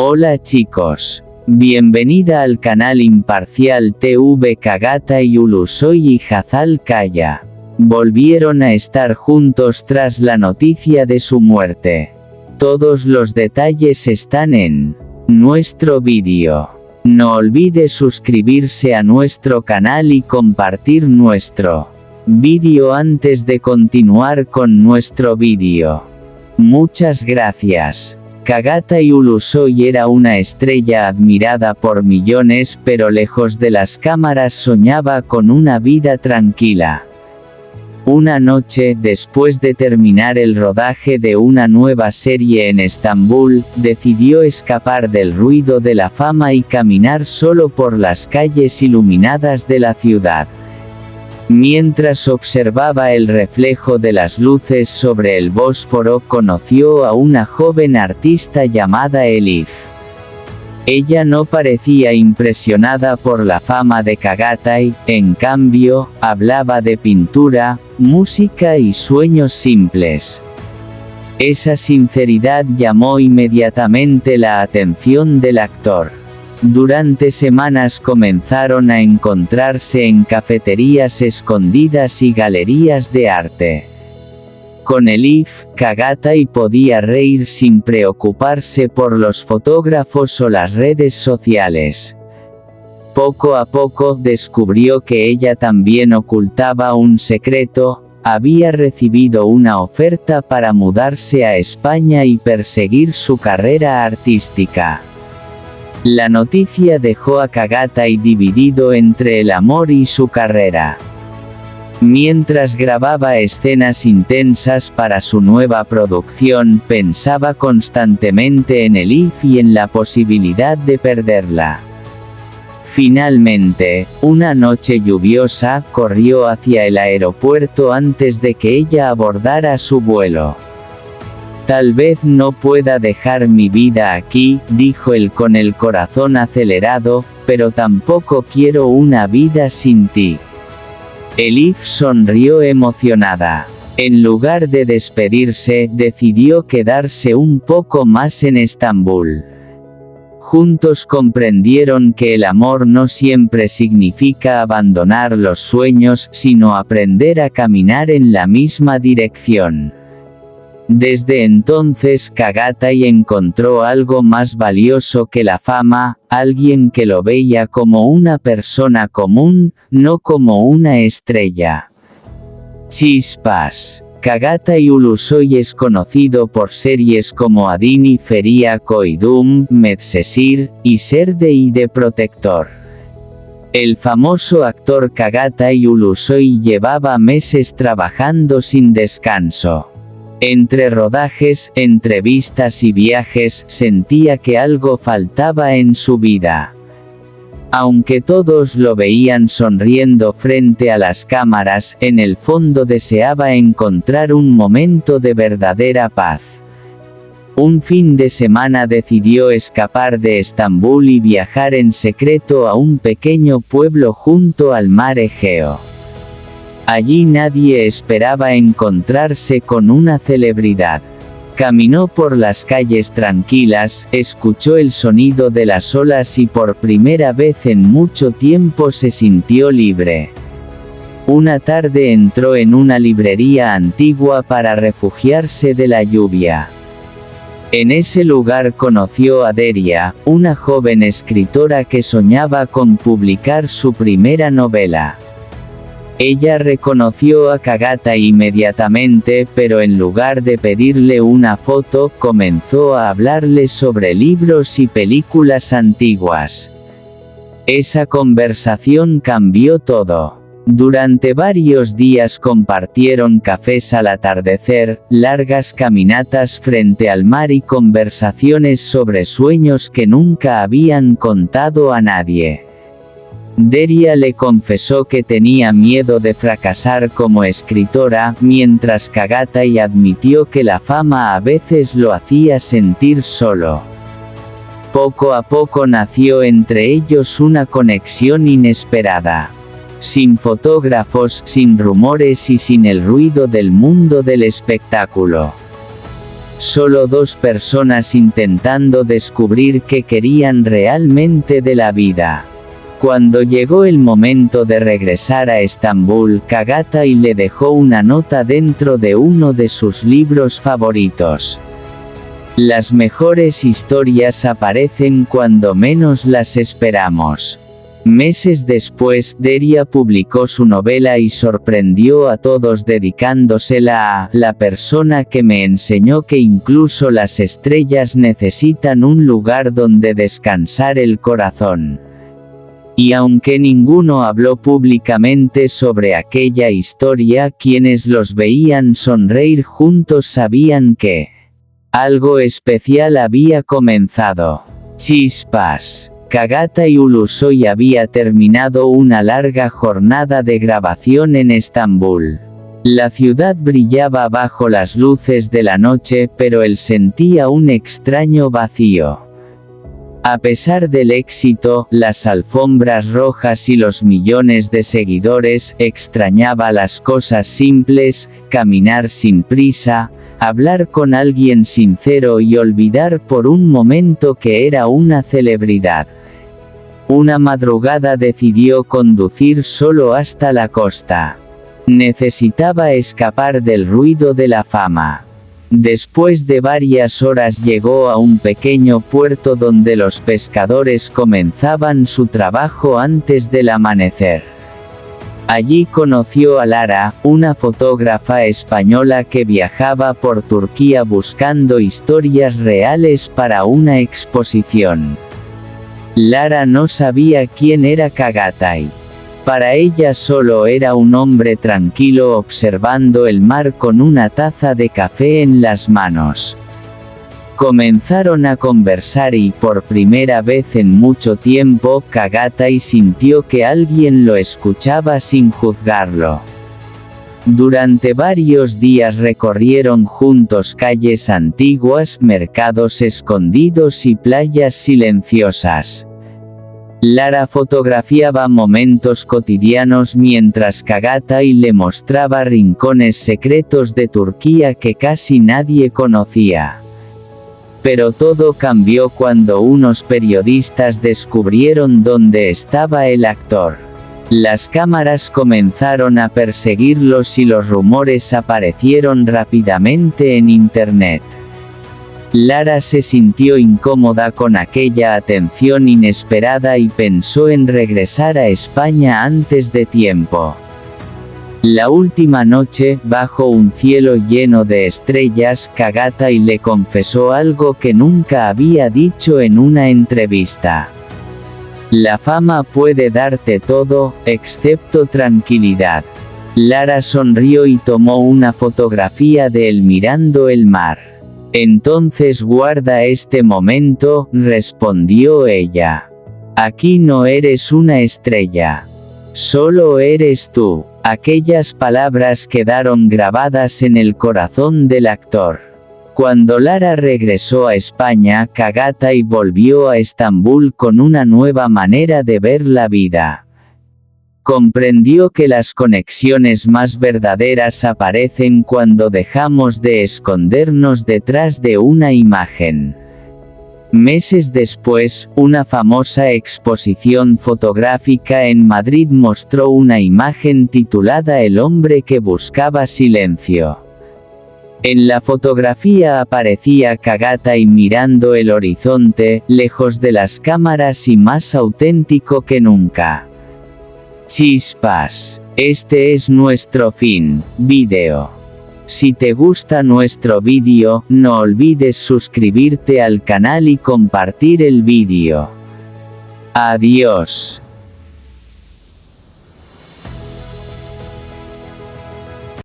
Hola chicos. Bienvenida al canal Imparcial TV. Kagata y Ulusoy y Hazal Kaya volvieron a estar juntos tras la noticia de su muerte. Todos los detalles están en nuestro vídeo. No olvide suscribirse a nuestro canal y compartir nuestro vídeo antes de continuar con nuestro vídeo. Muchas gracias. Kagata y Ulusoy era una estrella admirada por millones, pero lejos de las cámaras soñaba con una vida tranquila. Una noche, después de terminar el rodaje de una nueva serie en Estambul, decidió escapar del ruido de la fama y caminar solo por las calles iluminadas de la ciudad. Mientras observaba el reflejo de las luces sobre el Bósforo, conoció a una joven artista llamada Elif. Ella no parecía impresionada por la fama de Kagata y, en cambio, hablaba de pintura, música y sueños simples. Esa sinceridad llamó inmediatamente la atención del actor. Durante semanas comenzaron a encontrarse en cafeterías escondidas y galerías de arte. Con Elif, Kagata podía reír sin preocuparse por los fotógrafos o las redes sociales. Poco a poco descubrió que ella también ocultaba un secreto: había recibido una oferta para mudarse a España y perseguir su carrera artística. La noticia dejó a Kagata dividido entre el amor y su carrera. Mientras grababa escenas intensas para su nueva producción, pensaba constantemente en Elif y en la posibilidad de perderla. Finalmente, una noche lluviosa, corrió hacia el aeropuerto antes de que ella abordara su vuelo. «Tal vez no pueda dejar mi vida aquí», dijo él con el corazón acelerado, «pero tampoco quiero una vida sin ti». Elif sonrió emocionada. En lugar de despedirse, decidió quedarse un poco más en Estambul. Juntos comprendieron que el amor no siempre significa abandonar los sueños, sino aprender a caminar en la misma dirección. Desde entonces Kagata encontró algo más valioso que la fama, alguien que lo veía como una persona común, no como una estrella. Chispas. Kagata Ulusoy es conocido por series como Adini Feria Koidum, Medcezir, y Ser de Protector. El famoso actor Kagata Ulusoy llevaba meses trabajando sin descanso. Entre rodajes, entrevistas y viajes, sentía que algo faltaba en su vida. Aunque todos lo veían sonriendo frente a las cámaras, en el fondo deseaba encontrar un momento de verdadera paz. Un fin de semana decidió escapar de Estambul y viajar en secreto a un pequeño pueblo junto al mar Egeo. Allí nadie esperaba encontrarse con una celebridad. Caminó por las calles tranquilas, escuchó el sonido de las olas y por primera vez en mucho tiempo se sintió libre. Una tarde entró en una librería antigua para refugiarse de la lluvia. En ese lugar conoció a Deria, una joven escritora que soñaba con publicar su primera novela. Ella reconoció a Kagata inmediatamente, pero en lugar de pedirle una foto, comenzó a hablarle sobre libros y películas antiguas. Esa conversación cambió todo. Durante varios días compartieron cafés al atardecer, largas caminatas frente al mar y conversaciones sobre sueños que nunca habían contado a nadie. Deria le confesó que tenía miedo de fracasar como escritora, mientras Kagata admitió que la fama a veces lo hacía sentir solo. Poco a poco nació entre ellos una conexión inesperada. Sin fotógrafos, sin rumores y sin el ruido del mundo del espectáculo. Solo 2 personas intentando descubrir qué querían realmente de la vida. Cuando llegó el momento de regresar a Estambul, Çağatay le dejó una nota dentro de uno de sus libros favoritos. Las mejores historias aparecen cuando menos las esperamos. Meses después, Deria publicó su novela y sorprendió a todos dedicándosela a «la persona que me enseñó que incluso las estrellas necesitan un lugar donde descansar el corazón». Y aunque ninguno habló públicamente sobre aquella historia, quienes los veían sonreír juntos sabían que algo especial había comenzado. Chispas. Çağatay Ulusoy había terminado una larga jornada de grabación en Estambul. La ciudad brillaba bajo las luces de la noche, pero él sentía un extraño vacío. A pesar del éxito, las alfombras rojas y los millones de seguidores, extrañaba las cosas simples, caminar sin prisa, hablar con alguien sincero y olvidar por un momento que era una celebridad. Una madrugada decidió conducir solo hasta la costa. Necesitaba escapar del ruido de la fama. Después de varias horas llegó a un pequeño puerto donde los pescadores comenzaban su trabajo antes del amanecer. Allí conoció a Lara, una fotógrafa española que viajaba por Turquía buscando historias reales para una exposición. Lara no sabía quién era Çağatay. Para ella solo era un hombre tranquilo observando el mar con una taza de café en las manos. Comenzaron a conversar y por primera vez en mucho tiempo Çağatay sintió que alguien lo escuchaba sin juzgarlo. Durante varios días recorrieron juntos calles antiguas, mercados escondidos y playas silenciosas. Lara fotografiaba momentos cotidianos mientras Çağatay le mostraba rincones secretos de Turquía que casi nadie conocía. Pero todo cambió cuando unos periodistas descubrieron dónde estaba el actor. Las cámaras comenzaron a perseguirlos y los rumores aparecieron rápidamente en Internet. Lara se sintió incómoda con aquella atención inesperada y pensó en regresar a España antes de tiempo. La última noche, bajo un cielo lleno de estrellas, Çağatay le confesó algo que nunca había dicho en una entrevista. La fama puede darte todo, excepto tranquilidad. Lara sonrió y tomó una fotografía de él mirando el mar. Entonces guarda este momento, respondió ella. Aquí no eres una estrella. Solo eres tú. Aquellas palabras quedaron grabadas en el corazón del actor. Cuando Lara regresó a España, Çağatay volvió a Estambul con una nueva manera de ver la vida. Comprendió que las conexiones más verdaderas aparecen cuando dejamos de escondernos detrás de una imagen. Meses después, una famosa exposición fotográfica en Madrid mostró una imagen titulada El hombre que buscaba silencio. En la fotografía aparecía Çağatay mirando el horizonte, lejos de las cámaras y más auténtico que nunca. Chispas. Este es nuestro fin, vídeo. Si te gusta nuestro vídeo, no olvides suscribirte al canal y compartir el vídeo. Adiós.